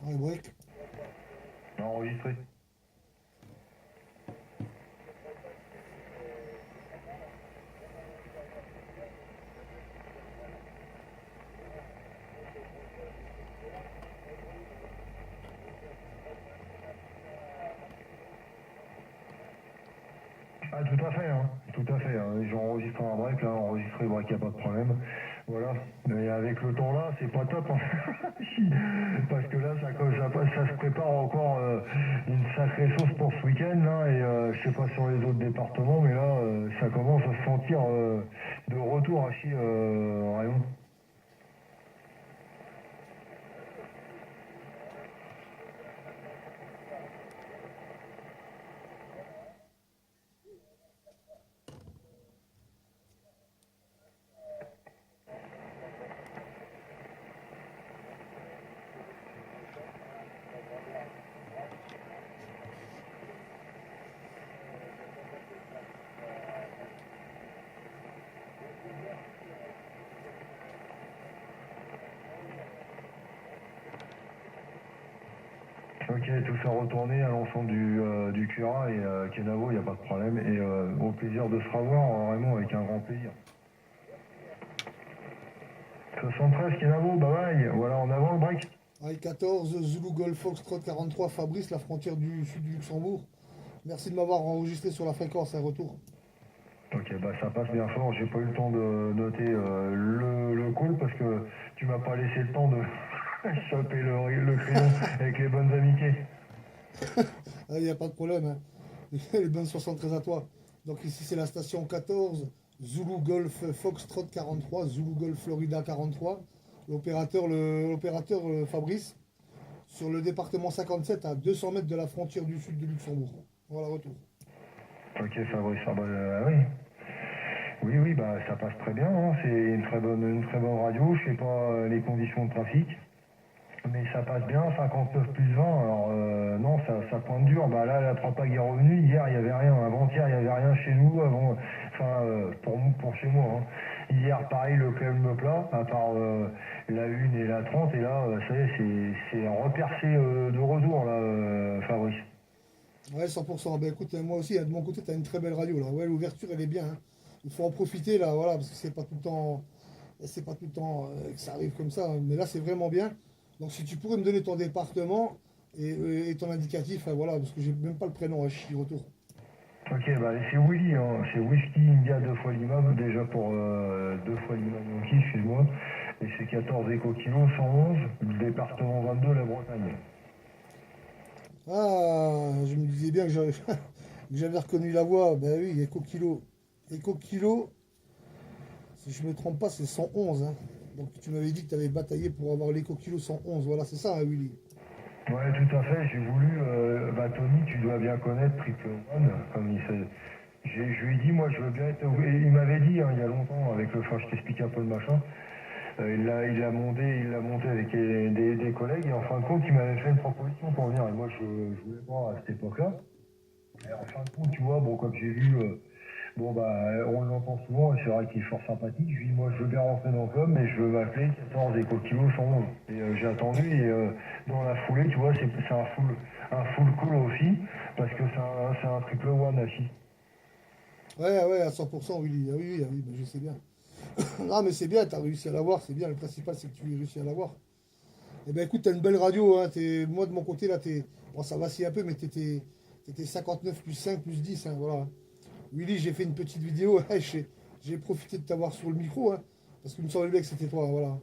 Ouais, break. Enregistré. Ah, tout à fait, hein. Tout à fait. Hein. J'ai enregistré un break, là, enregistré break, y a pas de problème. Voilà. Mais avec le temps là, c'est pas top, hein. Parce que là, ça se prépare encore une sacrée sauce pour ce week-end, là, et je sais pas sur les autres départements, mais là, ça commence à se sentir de retour à chier, Rayon. Ok, tout ça retourné à l'ensemble du Cura et Kenavo, il n'y a pas de problème. Et au plaisir de se revoir, vraiment avec un grand plaisir. 73 Kenavo, bye bye. Voilà, en avant le break. Allez, 14, Zulu Golf Foxtrot 43, Fabrice, la frontière du sud du Luxembourg. Merci de m'avoir enregistré sur la fréquence, un retour. Ok, bah ça passe bien fort. J'ai pas eu le temps de noter le call parce que tu m'as pas laissé le temps de choper le crayon avec les bonnes amitiés. Il n'y a pas de problème, hein. Les bonnes 73 à toi. Donc ici c'est la station 14, Zulu Golf Foxtrot 43, Zulu Golf Florida 43. L'opérateur Fabrice, sur le département 57 à 200 mètres de la frontière du sud du Luxembourg. Voilà, retour. Ok, Fabrice, ah bah, oui. Oui, oui, bah ça passe très bien. Hein. C'est une très bonne radio. Je sais pas les conditions de trafic. Mais ça passe bien, 59 plus 20, alors non, ça pointe dur. Bah là, la Trapague est revenue, hier il n'y avait rien, avant-hier il n'y avait rien chez nous, pour chez moi. Hein. Hier, pareil, le calme plat, à part la 1 et la 30, et là, ça y est, c'est repercé de retour, là, Fabrice. Ouais, 100%. Ben écoute, moi aussi, de mon côté, tu as une très belle radio là. Ouais, l'ouverture, elle est bien, hein. Il faut en profiter là, voilà, parce que c'est pas tout le temps que ça arrive comme ça, hein. Mais là, c'est vraiment bien. Donc, si tu pourrais me donner ton département et ton indicatif, hein, voilà, parce que j'ai même pas le prénom, hein, je suis retour. Ok, bah c'est Willy, hein. C'est Whisky India 2 fois Lima, déjà pour 2 fois Lima Yankee, excuse-moi. Et c'est 14 éco kilo 111, le département 22, la Bretagne. Ah, je me disais bien que j'avais que j'avais reconnu la voix. Ben oui, Eco Kilo. Eco Kilo, si je me trompe pas, c'est 111, hein. Donc, tu m'avais dit que tu avais bataillé pour avoir l'Eco Kilo 111. Voilà, c'est ça, hein, Willy. Ouais, tout à fait. J'ai voulu, bah Tony, tu dois bien connaître Triple One, comme il sait. Je lui ai dit, moi, je veux bien être. Il m'avait dit, hein, il y a longtemps, avec le. Enfin, je t'explique un peu le machin. Il l'a monté avec des collègues, et en fin de compte, il m'avait fait une proposition pour venir. Et moi, je voulais pas à cette époque-là. Et en fin de compte, tu vois, bon, comme j'ai vu. Bon, bah, on l'entend souvent, et c'est vrai qu'il est fort sympathique. Je lui dis, moi, je veux bien rentrer dans le club, mais je veux m'appeler 14 éco kilos 111. Et j'ai attendu, et dans la foulée, tu vois, c'est un full call aussi, parce que c'est un triple one assis. Ouais, ouais, à 100%, Willy. Ah oui, oui, ah oui, ben je sais bien. Non, mais c'est bien, tu as réussi à l'avoir, c'est bien. Le principal, c'est que tu aies réussi à l'avoir. Eh ben écoute, t'as une belle radio, hein. Moi, de mon côté, là, bon, ça vacille un peu, mais t'étais 59 plus 5 plus 10, hein, voilà. Willy, j'ai fait une petite vidéo. J'ai profité de t'avoir sur le micro, hein, parce qu'il me semblait bien que c'était toi, hein, voilà.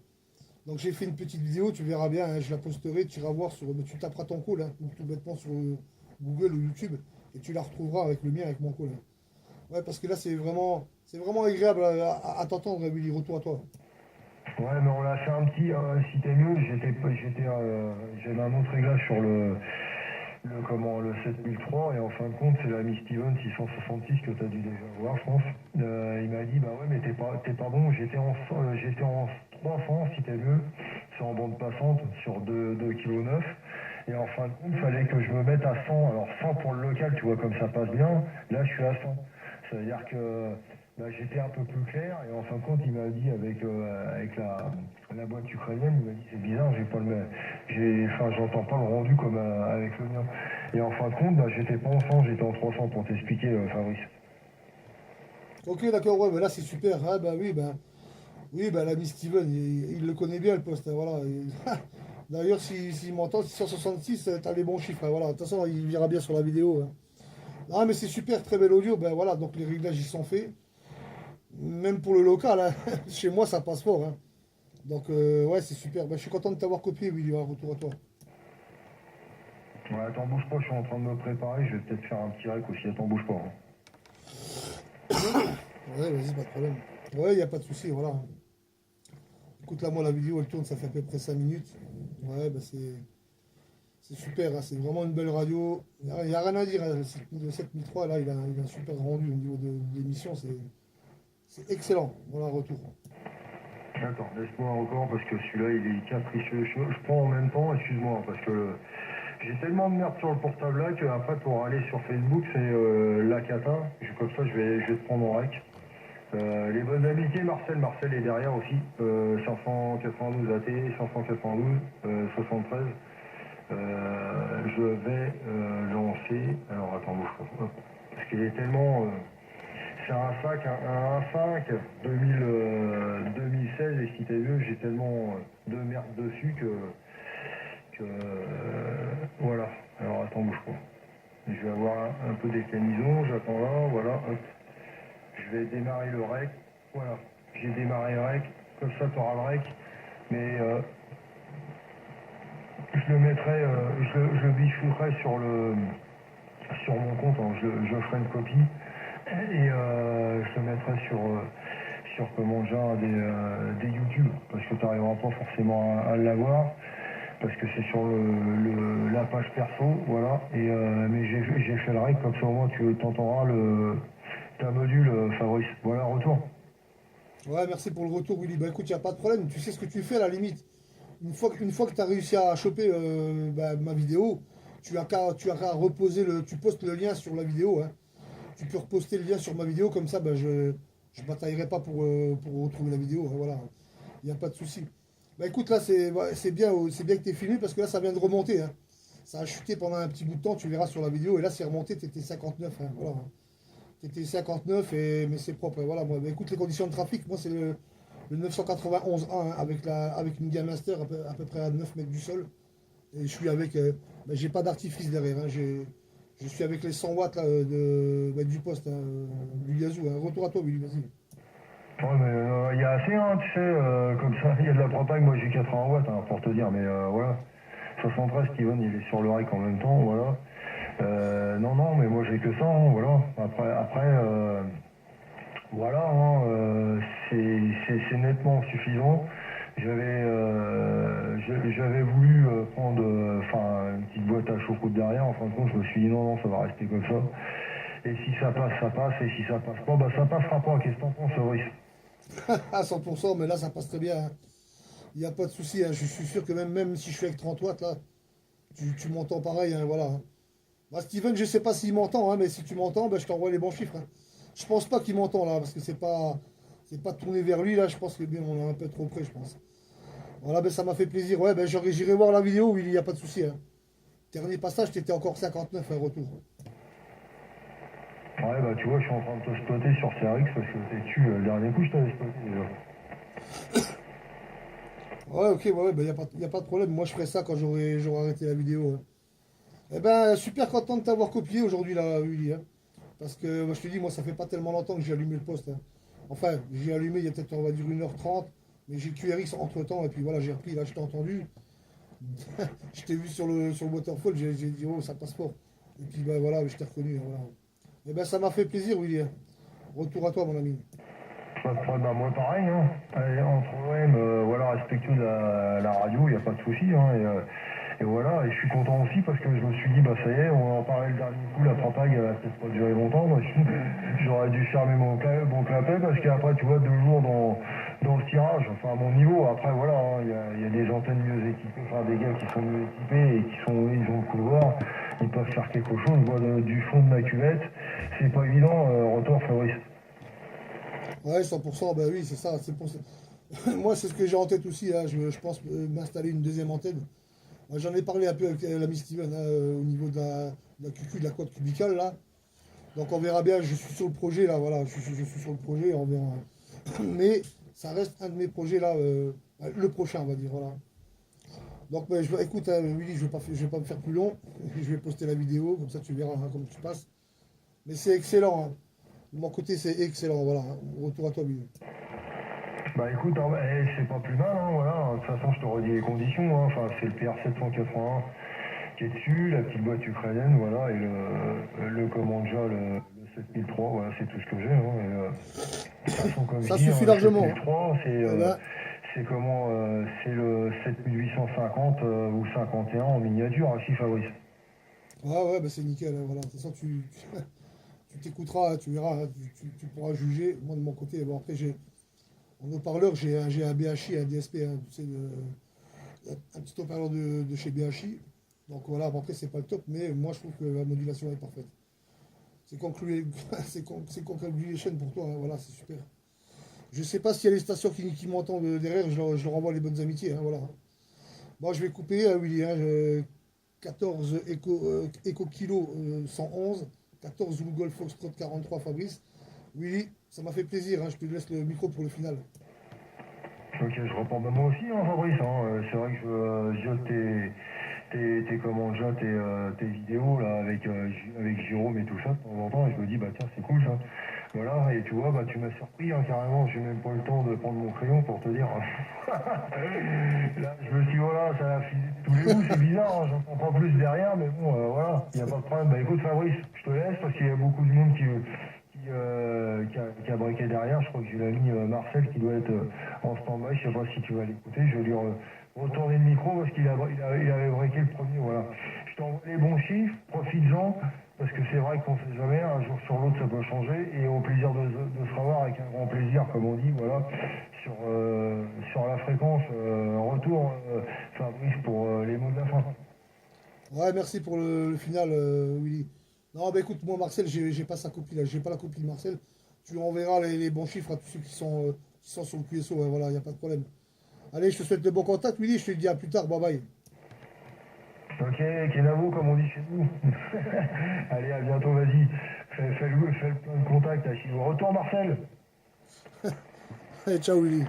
Donc j'ai fait une petite vidéo, tu verras bien, hein, je la posterai, tu iras voir mais tu taperas ton call, hein, tout bêtement sur Google ou YouTube, et tu la retrouveras avec le mien, avec mon call, hein. Ouais, parce que là, c'est vraiment agréable à t'entendre, hein, Willy. Retour à toi. Ouais, mais on l'a fait un petit, si t'es mieux, j'avais un autre réglage sur le 7003, et en fin de compte, c'est l'ami Steven 666 que tu as dû déjà voir, je pense. Il m'a dit, bah ouais, mais t'es pas bon, j'étais en 300, si t'es mieux, c'est en bande passante, sur 2 kg 9. Et en fin de compte, il fallait que je me mette à 100. Alors 100 pour le local, tu vois, comme ça passe bien. Là, je suis à 100. Ça veut dire que bah, j'étais un peu plus clair et en fin de compte il m'a dit avec la boîte ukrainienne, il m'a dit c'est bizarre, j'ai pas j'entends pas le rendu comme avec le mien. Et en fin de compte, bah, j'étais pas en 100, j'étais en 300 pour t'expliquer, Fabrice. Ok, d'accord, ouais, bah là c'est super. Ah, bah oui, bah l'ami Steven, il le connaît bien le poste, hein, voilà. D'ailleurs, s'il m'entend, 666, t'as les bons chiffres, hein, voilà. De toute façon, il verra bien sur la vidéo, hein. Ah, mais c'est super, très bel audio, ben voilà, donc les réglages ils sont faits. Même pour le local, hein, chez moi ça passe fort, hein. Donc, ouais, c'est super. Ben, je suis content de t'avoir copié, Willy, hein, retour à toi. Ouais, attends, bouge pas, je suis en train de me préparer, je vais peut-être faire un petit rec aussi, attends, bouge pas, hein. Ouais, vas-y, pas de problème. Ouais, y a pas de souci, voilà. Écoute, là, moi, la vidéo, elle tourne, ça fait à peu près 5 minutes. Ouais, ben c'est super, hein, c'est vraiment une belle radio. Il y a rien à dire, hein, le 7003, là, il a un super rendu au niveau de l'émission, c'est excellent. Voilà, retour. Attends, laisse-moi encore parce que celui-là il est capricieux. Je prends en même temps, excuse-moi, parce que j'ai tellement de merde sur le portable là qu'après pour aller sur Facebook c'est la cata. Comme ça je vais te prendre en rec. Les bonnes amitiés, Marcel est derrière aussi. 592 AT, 592, 73. Je vais lancer. Alors attends, bouge pas. Hop. Parce qu'il est tellement. C'est un sac, un 1.5 2016 et si t'as vu, j'ai tellement de merde dessus que voilà. Alors attends, bouge pas. Je vais avoir un peu d'éclanisons, j'attends là, voilà, hop. Je vais démarrer le rec, voilà. J'ai démarré le rec, comme ça tu auras le rec, mais je le mettrai, je le bifouerai sur mon compte, hein. Je ferai une copie et je le mettrai sur comment dire des YouTube parce que tu n'arriveras pas forcément à l'avoir parce que c'est sur la page perso, voilà. Et mais j'ai fait le rec comme ça au moins tu t'entendras ta module, Fabrice. Voilà, retour. Ouais, merci pour le retour, Willy. Bah écoute, y a pas de problème, tu sais ce que tu fais à la limite. Une fois que tu as réussi à choper bah, ma vidéo, tu as qu'à reposer tu postes le lien sur la vidéo, hein. Tu peux reposter le lien sur ma vidéo, comme ça, bah, je bataillerai pas pour retrouver la vidéo, hein, voilà. Il n'y a pas de souci. Bah écoute, là, ouais, c'est bien que tu es filmé parce que là, ça vient de remonter, hein. Ça a chuté pendant un petit bout de temps, tu verras sur la vidéo, et là, c'est remonté, tu étais 59, hein, voilà. Tu étais 59, mais c'est propre, hein, voilà. Moi, bah, écoute, les conditions de trafic, moi, c'est le 991-1, hein, avec une Game Master à peu près à 9 mètres du sol. Et je suis avec. Bah, j'ai pas d'artifice derrière, hein, je suis avec les 100 watts là, bah, du poste, hein, du Yazoo, hein. Retour à toi, Willy, vas-y. Ouais, mais il y a assez, hein, tu sais, comme ça, il y a de la propag, moi j'ai 80 watts, hein, pour te dire, mais voilà. 73, Steven, il est sur le rec en même temps, voilà. Non, mais moi j'ai que ça, hein, voilà. Après voilà, hein, c'est nettement suffisant. J'avais voulu prendre une petite boîte à choucroute derrière. En fin de compte, je me suis dit non, ça va rester comme ça. Et si ça passe, ça passe. Et si ça passe pas, bah ça passera pas. Qu'est-ce que t'en penses, Fabrice? À 100%, mais là, ça passe très bien, hein. Il n'y a pas de souci, hein. Je suis sûr que même si je suis avec 30 watts, là, tu m'entends pareil, hein, voilà, hein. Bah, Steven, je sais pas s'il m'entend, hein, mais si tu m'entends, bah, je t'envoie les bons chiffres, hein. Je pense pas qu'il m'entend là, parce que c'est pas tourné vers lui, là, je pense que bien, on est un peu trop près, je pense. Voilà, ben ça m'a fait plaisir. Ouais, ben j'irai voir la vidéo, il n'y a pas de souci, hein. Dernier passage, t'étais encore 59 un retour. Ouais, bah tu vois, je suis en train de te spotter sur CRX parce que t'es tu, le dernier coup, je t'avais spoté déjà. Ouais, ok, ouais, ben y a pas de problème. Moi, je ferai ça quand j'aurai arrêté la vidéo, hein. Eh ben, super content de t'avoir copié aujourd'hui, là, Willy, hein. Parce que, moi, je te dis, moi, ça fait pas tellement longtemps que j'ai allumé le poste, hein. Enfin, j'ai allumé il y a peut-être, on va dire, 1h30, mais j'ai QRX entre temps, et puis voilà, j'ai repris, là, je t'ai entendu. Je t'ai vu sur le waterfall, j'ai dit, oh, ça passe fort. Et puis, ben voilà, je t'ai reconnu, hein, voilà. Eh ben, ça m'a fait plaisir, Willy, hein. Retour à toi, mon ami. Pas de problème, bah moi pareil, hein. Allez, entre OM, voilà, respectueux de la radio, il n'y a pas de souci, hein. Et voilà, et je suis content aussi parce que je me suis dit, bah ça y est, on en parlait le dernier coup, la propag, elle va peut-être pas durer longtemps. Moi, j'aurais dû fermer mon clapet parce qu'après, tu vois, 2 jours dans le tirage, enfin à mon niveau, après voilà, hein, il y a des antennes mieux équipées, enfin des gars qui sont mieux équipés et ils ont le couloir, ils peuvent faire quelque chose. Moi, du fond de ma cuvette, c'est pas évident, retour Fabrice. Ouais, 100%, bah oui, c'est ça. C'est pour ça. Moi, c'est ce que j'ai en tête aussi, hein. Je pense m'installer une deuxième antenne. Moi, j'en ai parlé un peu avec l'ami Steven, hein, au niveau de la QQ, de la quad cubicale, là. Donc on verra bien, je suis sur le projet, là, voilà. Je suis sur le projet, on verra. Mais ça reste un de mes projets, là, le prochain, on va dire, voilà. Donc, ben, écoute, hein, Willy, je vais pas me faire plus long. Je vais poster la vidéo, comme ça tu verras hein, comment tu passes. Mais c'est excellent, hein. De mon côté, c'est excellent, voilà. Retour à toi, Willy. Bah écoute, hein, c'est pas plus mal, hein, voilà. De toute façon, je te redis les conditions, hein. Enfin, c'est le PR781 qui est dessus, la petite boîte ukrainienne, voilà, et le comment déjà, le 7003, voilà, c'est tout ce que j'ai, hein. De toute façon, comme je Ça dis, hein, suffit le largement, hein. 7003, Eh ben, c'est comment, c'est le 7850 ou 51 en miniature, hein, si Fabrice. ouais, bah, c'est nickel, hein, voilà. De toute façon, tu t'écouteras, hein, tu verras, hein, tu pourras juger. Moi, de mon côté, bon, après, en haut-parleur, j'ai un BHI, un DSP, hein, tu sais, un petit haut-parleur de chez BHI. Donc voilà, bon, après, c'est pas le top, mais moi, je trouve que la modulation est parfaite. C'est conclu, c'est congratulation pour toi, hein, voilà, c'est super. Je sais pas s'il y a les stations qui m'entendent derrière, je leur envoie les bonnes amitiés, hein, voilà. Bon, je vais couper, Willy, hein, 14 Eco Kilo 111, 14 Zulu Golf Foxtrot 43 Fabrice. Willy, ça m'a fait plaisir, hein, je te laisse le micro pour le final. Ok, je reprends moi aussi, hein, Fabrice, hein. C'est vrai que je jette tes vidéos là avec Jérôme et tout ça de temps en temps et je me dis bah tiens c'est cool ça. Voilà, et tu vois, bah tu m'as surpris hein, carrément, j'ai même pas eu le temps de prendre mon crayon pour te dire. Là, je me suis dit, voilà, ça a filé de tous les bouts, c'est bizarre, hein, j'en comprends pas plus derrière, mais bon, voilà, il n'y a pas de problème. Bah écoute Fabrice, je te laisse parce qu'il y a beaucoup de monde qui a briqué derrière. Je crois que j'ai l'ami Marcel qui doit être en stand-by, je sais pas si tu vas l'écouter, je vais lui retourner le micro parce qu'il il avait briqué le premier, voilà. Je t'envoie les bons chiffres, profites-en. Parce que c'est vrai qu'on ne sait jamais, un jour sur l'autre ça peut changer, et au plaisir de se revoir avec un grand plaisir, comme on dit, voilà, sur la fréquence, retour, Fabrice, pour les mots de la fin. Ouais, merci pour le final, Willy. Non, bah écoute, moi, Marcel, j'ai pas sa copie là, j'ai pas la copie de Marcel. Tu lui enverras les bons chiffres à tous ceux qui sont sur le QSO, ouais, voilà, il n'y a pas de problème. Allez, je te souhaite de bons contacts, Willy, je te dis à plus tard, bye bye. Ok, Kenavo, comme on dit chez nous. Allez, à bientôt, vas-y. Fais le plein de contacts, à Chivo. Retour, Marcel. Allez, ciao, Willy.